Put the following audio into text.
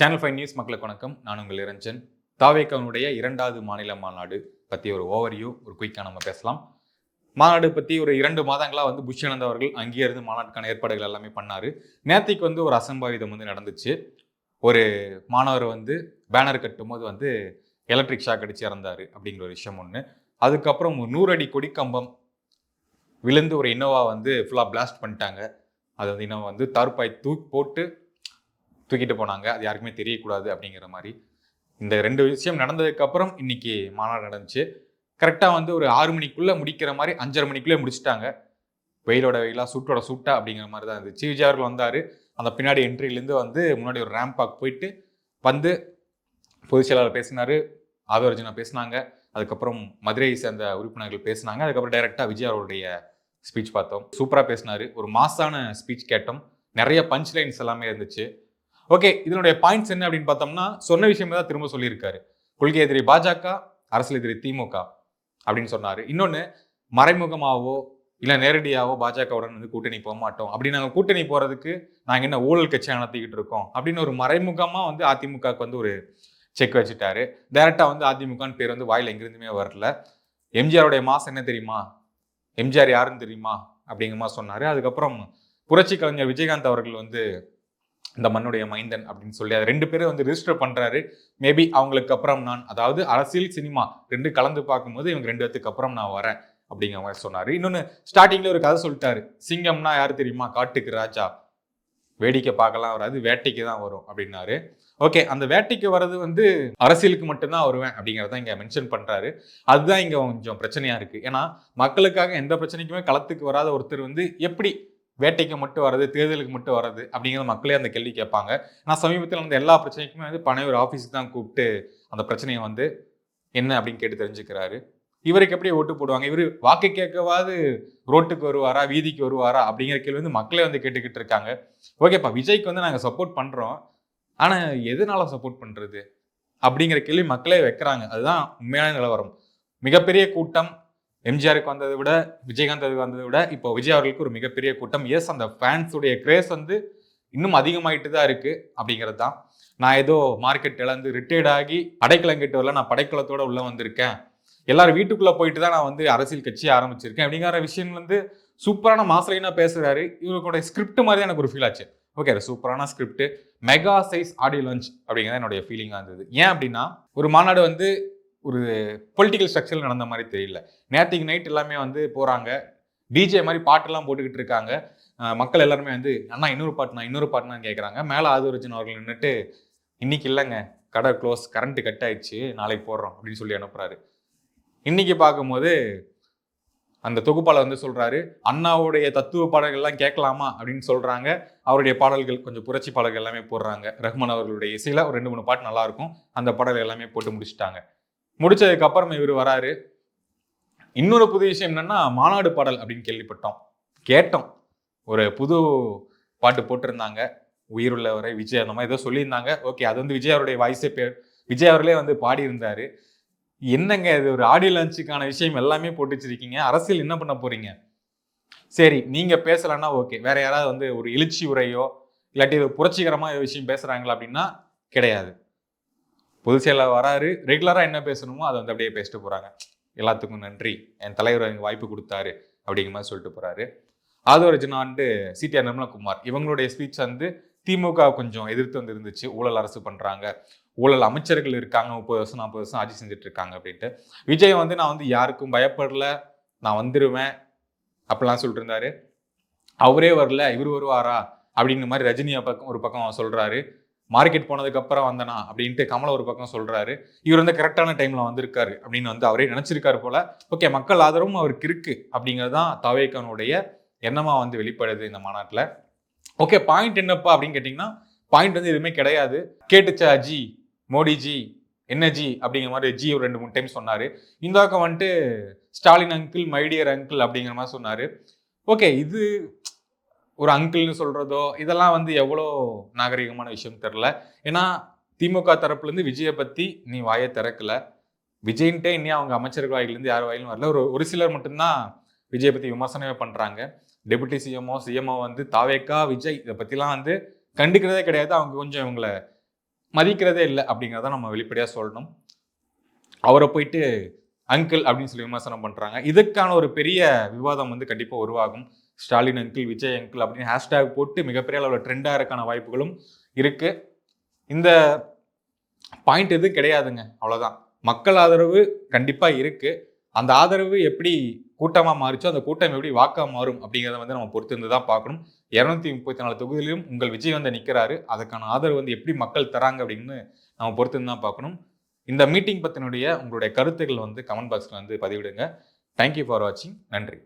Channel 5 news மக்களுக்கு வணக்கம். நான் உங்கள் நிரஞ்சன். தாவேக்காவுடைய 2வது மாநில மாநாடு பற்றி ஒரு ஓவர்வியூ, ஒரு குயிக்காக நம்ம பேசலாம். மாநாடு பற்றி ஒரு 2 மாதங்களாக புஷ் ஆனந்த் அவர்கள் அங்கேயே இருந்து மாநாட்டுக்கான ஏற்பாடுகள் எல்லாமே பண்ணார். நேற்றுக்கு ஒரு அசம்பாவிதம் நடந்துச்சு. ஒரு மாணவர் பேனர் கட்டும்போது எலக்ட்ரிக் ஷாக் அடித்து இறந்தார் அப்படிங்கிற ஒரு விஷயம் ஒன்று. அதுக்கப்புறம் 100 அடி கொடிக்கம்பம் விழுந்து ஒரு இனோவா ஃபுல்லாக பிளாஸ்ட் பண்ணிட்டாங்க. அது இனோவா தார்பாய் தூக்கிட்டு போனாங்க. அது யாருக்குமே தெரியக்கூடாது அப்படிங்கிற மாதிரி. இந்த 2 விஷயம் நடந்ததுக்கப்புறம் இன்னைக்கு மாநாடு நடந்துச்சு. கரெக்டாக ஒரு 6 மணிக்குள்ளே முடிக்கிற மாதிரி 5:30 மணிக்குள்ளே முடிச்சுட்டாங்க. வெயிலோட வெயிலா, சூட்டோட சூட்டா அப்படிங்கிற மாதிரி தான் இருந்துச்சு. விஜய் அவர்கள் வந்தார். அந்த பின்னாடி என்ட்ரிலேருந்து முன்னாடி ஒரு ரேம்ப் வாக் போயிட்டு பொதுச் செயலாளர் பேசினார், ஆதவர்ஜனா பேசினாங்க, அதுக்கப்புறம் மதுரையை சேர்ந்த உறுப்பினர்கள் பேசினாங்க. அதுக்கப்புறம் டைரெக்டாக விஜய் அவருடைய ஸ்பீச் பார்த்தோம். சூப்பராக பேசினார். ஒரு மாசான ஸ்பீச் கேட்டோம். நிறைய பஞ்ச் லைன்ஸ் எல்லாமே இருந்துச்சு. ஓகே, இதனுடைய பாயிண்ட்ஸ் என்ன அப்படின்னு பார்த்தோம்னா, சொன்ன விஷயம் தான் திரும்ப சொல்லியிருக்காரு. கொள்கை எதிரி பாஜக, அரசியல் எதிரி திமுக அப்படின்னு சொன்னாரு. இன்னொன்னு, மறைமுகமாவோ இல்ல நேரடியாவோ பாஜகவுடன் கூட்டணி போக மாட்டோம். அப்படி நாங்க கூட்டணி போறதுக்கு நாங்க என்ன ஊழல் கட்சியா நடத்திக்கிட்டு இருக்கோம் அப்படின்னு ஒரு மறைமுகமா அதிமுகவுக்கு ஒரு செக் வச்சுட்டாரு. டைரக்டா அதிமுகன்னு பேர் வாயில எங்கிருந்துமே வரல. எம்ஜிஆருடைய மாசம் என்ன தெரியுமா, எம்ஜிஆர் யாருன்னு தெரியுமா அப்படிங்கிற மாதிரி சொன்னாரு. அதுக்கப்புறம் புரட்சி கலைஞர் விஜயகாந்த் அவர்கள் இந்த மண்ணுடைய மைந்தன் அப்படின்னு சொல்லி அது 2 பேரும் ரிஜிஸ்டர் பண்றாரு. மேபி அவங்களுக்கு அப்புறம் நான், அதாவது அரசியல் சினிமா 2 கலந்து பார்க்கும்போது இவங்க 2 பேத்துக்கு அப்புறம் நான் வரேன் அப்படிங்கிற மாதிரி சொன்னாரு. இன்னொன்னு, ஸ்டார்டிங்ல ஒரு கதை சொல்லிட்டாரு. சிங்கம்னா யாரு தெரியுமா, காட்டுக்கு ராஜா, வேடிக்கை பார்க்கலாம் வராது, வேட்டைக்கு தான் வரும் அப்படின்னாரு. ஓகே, அந்த வேட்டைக்கு வர்றது அரசியலுக்கு மட்டும்தான் வருவேன் அப்படிங்கிறத இங்க மென்ஷன் பண்றாரு. அதுதான் இங்க கொஞ்சம் பிரச்சனையா இருக்கு. ஏன்னா மக்களுக்காக எந்த பிரச்சனைக்குமே களத்துக்கு வராத ஒருத்தர் எப்படி வேட்டைக்கு மட்டும் வர்றது, தேர்தலுக்கு மட்டும் வர்றது அப்படிங்கிற மக்களே அந்த கேள்வி கேட்பாங்க. நான் சமீபத்தில் எல்லா பிரச்சனைக்குமே பனையூர் ஆஃபீஸுக்கு தான் கூப்பிட்டு அந்த பிரச்சனையை என்ன அப்படின்னு கேட்டு தெரிஞ்சுக்கிறாரு. இவருக்கு எப்படி ஓட்டு போடுவாங்க, இவர் வாக்கு கேட்கவாது ரோட்டுக்கு வருவாரா, வீதிக்கு வருவாரா அப்படிங்கிற கேள்வி மக்களே கேட்டுக்கிட்டு இருக்காங்க. ஓகேப்பா, விஜய்க்கு நாங்கள் சப்போர்ட் பண்றோம், ஆனா எதனால சப்போர்ட் பண்றது அப்படிங்கிற கேள்வி மக்களே வைக்கிறாங்க. அதுதான் உண்மையான நிலவரம். மிகப்பெரிய கூட்டம் எம்ஜிஆருக்கு வந்ததை விட, விஜயகாந்த் வந்ததை விட இப்போ விஜய் அவர்களுக்கு ஒரு மிகப்பெரிய கூட்டம். எஸ், அந்த ஃபேன்ஸுடைய கிரேஸ் இன்னும் அதிகமாயிட்டு தான் இருக்கு அப்படிங்கிறது தான். நான் ஏதோ மார்க்கெட் இழந்து ரிட்டையர்ட் ஆகி அடைக்கலங்கிட்டு வரல, நான் படைக்கலத்தோட உள்ள வந்திருக்கேன், எல்லாரும் வீட்டுக்குள்ள போயிட்டு தான் நான் அரசியல் கட்சியை ஆரம்பிச்சிருக்கேன் அப்படிங்கிற விஷயம் சூப்பரான மாசலைனா பேசுறாரு. இவருடைய ஸ்கிரிப்ட் மாதிரி எனக்கு ஒரு ஃபீல் ஆச்சு. ஓகே, சூப்பரான script, mega size audio launch அப்படிங்கிறத என்னுடைய ஃபீலிங்காக இருந்தது. ஏன் அப்படின்னா, ஒரு மாநாடு ஒரு பொலிட்டிக்கல் ஸ்ட்ரக்சர் நடந்த மாதிரி தெரியல. நேற்றுக்கு நைட் எல்லாமே போறாங்க, டிஜே மாதிரி பாட்டெல்லாம் போட்டுக்கிட்டு இருக்காங்க. மக்கள் எல்லாருமே அண்ணா இன்னொரு பாட்டுனான்னு கேட்குறாங்க. மேலே ஆதவர்ஜன் அவர்கள் நின்றுட்டு, இன்னைக்கு இல்லைங்க, கடை க்ளோஸ், கரண்ட் கட் ஆயிடுச்சு, நாளைக்கு போடுறோம் அப்படின்னு சொல்லி அனுப்புறாரு. இன்னைக்கு பார்க்கும்போது அந்த தொகுப்பாளர் சொல்றாரு, அண்ணாவுடைய தத்துவ பாடல்கள்லாம் கேட்கலாமா அப்படின்னு சொல்றாங்க. அவருடைய பாடல்கள் கொஞ்சம் புரட்சி பாடல்கள் எல்லாமே போடுறாங்க. ரஹ்மான் அவர்களுடைய இசையில ஒரு 2-3 பாட்டு நல்லா இருக்கும். அந்த பாடல்கள் எல்லாமே போட்டு முடிச்சுட்டாங்க. முடிச்சதுக்கு அப்புறம் இவர் வராரு. இன்னொரு புது விஷயம் என்னன்னா, மாநாடு பாடல் அப்படின்னு கேட்டோம். ஒரு புது பாட்டு போட்டிருந்தாங்க, உயிருள்ளவரை விஜய் அந்த மாதிரி ஏதோ சொல்லியிருந்தாங்க. ஓகே, அது விஜய் அவருடைய வாய்ஸே விஜய் அவர்களே பாடி இருந்தாரு. என்னங்க இது, ஒரு ஆடியோ லான்ச்சுக்கான விஷயம் எல்லாமே போட்டு வச்சிருக்கீங்க, அரசியல் என்ன பண்ண போறீங்க? சரி, நீங்க பேசலன்னா ஓகே, வேற யாராவது ஒரு எழுச்சி உரையோ இல்லாட்டி புரட்சிகரமா விஷயம் பேசுறாங்களா அப்படின்னா கிடையாது. பொதுச் செயலாளர் வராரு, ரெகுலரா என்ன பேசணுமோ அதை அப்படியே பேசிட்டு போறாங்க. எல்லாத்துக்கும் நன்றி, என் தலைவர் எனக்கு வாய்ப்பு கொடுத்தாரு அப்படிங்கிற மாதிரி சொல்லிட்டு போறாரு. ஆதவர்ஜனா சிடிஆர் நிர்மலகுமார் இவங்களுடைய ஸ்பீச் திமுக கொஞ்சம் எதிர்த்து இருந்துச்சு. ஊழல் அரசு பண்றாங்க, ஊழல் அமைச்சர்கள் இருக்காங்க, 30 வருஷம் 40 வருஷம் ஆட்சி செஞ்சுட்டு இருக்காங்க அப்படின்ட்டு. விஜய் நான் யாருக்கும் பயப்படல, நான் வந்துருவேன் அப்படிலாம் சொல்லிட்டு இருந்தாரு. அவரே வரல, இவர் வருவாரா அப்படிங்கிற மாதிரி ரஜினி ஒரு பக்கம் சொல்றாரு. மார்க்கெட் போனதுக்கு அப்புறம் வந்தனா அப்படின்ட்டு கமல ஒரு பக்கம் சொல்றாரு. இவர் கரெக்டான டைம்ல வந்திருக்காரு அப்படின்னு அவரே நினைச்சிருக்காரு போல. ஓகே, மக்கள் ஆதரவும் அவருக்கு இருக்கு அப்படிங்கிறது தான் தாவேக்கானுடைய எண்ணமா வெளிப்படுது இந்த மாநாட்டில். ஓகே, பாயிண்ட் என்னப்பா அப்படின்னு கேட்டீங்கன்னா, பாயிண்ட் எதுவுமே கிடையாது. கேட்டுச்சா ஜி, மோடிஜி என்ன ஜி அப்படிங்கிற மாதிரி ஜி ஒரு 2-3 டைம் சொன்னாரு. இந்த பக்கம் ஸ்டாலின் அங்கிள், மைடியர் அங்கிள் அப்படிங்கிற மாதிரி சொன்னாரு. ஓகே, இது ஒரு அங்கிள்னு சொல்றதோ இதெல்லாம் எவ்வளோ நாகரிகமான விஷயம் தெரியல. ஏன்னா திமுக தரப்புலேருந்து விஜயை பத்தி நீ வாயை திறக்கல. விஜய்ன்ட்டே இன்னும் அவங்க அமைச்சர்கள் வாயிலிருந்து யார் வாயிலும் வரல. ஒரு சிலர் மட்டும்தான் விஜயை பத்தி விமர்சனமே பண்றாங்க. டெபுட்டி சிஎம்ஓ தாவேக்கா விஜய் இதை பத்திலாம் கண்டுக்கிறதே கிடையாது. அவங்க கொஞ்சம் இவங்களை மதிக்கிறதே இல்லை அப்படிங்கிறத நம்ம வெளிப்படையாக சொல்லணும். அவரை போயிட்டு அங்கிள் அப்படின்னு சொல்லி விமர்சனம் பண்ணுறாங்க. இதுக்கான ஒரு பெரிய விவாதம் வந்து கண்டிப்பாக உருவாகும். ஸ்டாலின் அங்கிள், விஜய் அங்கிள் அப்படின்னு ஹேஷ்டேக் போட்டு மிகப்பெரிய அளவில் ட்ரெண்டாக இருக்கான வாய்ப்புகளும் இருக்குது. இந்த பாயிண்ட் எதுவும் கிடையாதுங்க, அவ்வளோதான். மக்கள் ஆதரவு கண்டிப்பாக இருக்குது. அந்த ஆதரவு எப்படி கூட்டமாக மாறிச்சோ அந்த கூட்டம் எப்படி வாக்கா மாறும் அப்படிங்கிறத வந்து நம்ம பொறுத்து இருந்து தான் பார்க்கணும். 234 தொகுதியிலும் உங்கள் விஜய் வந்து நிற்கிறாரு. அதுக்கான ஆதரவு வந்து எப்படி மக்கள் தராங்க அப்படின்னு நம்ம பொறுத்து இருந்து தான் பார்க்கணும். இந்த மீட்டிங் பற்றினுடைய உங்களுடைய கருத்துக்கள் வந்து கமெண்ட் பாக்ஸில் வந்து பதிவிடுங்க. தேங்க்யூ ஃபார் வாட்சிங். நன்றி.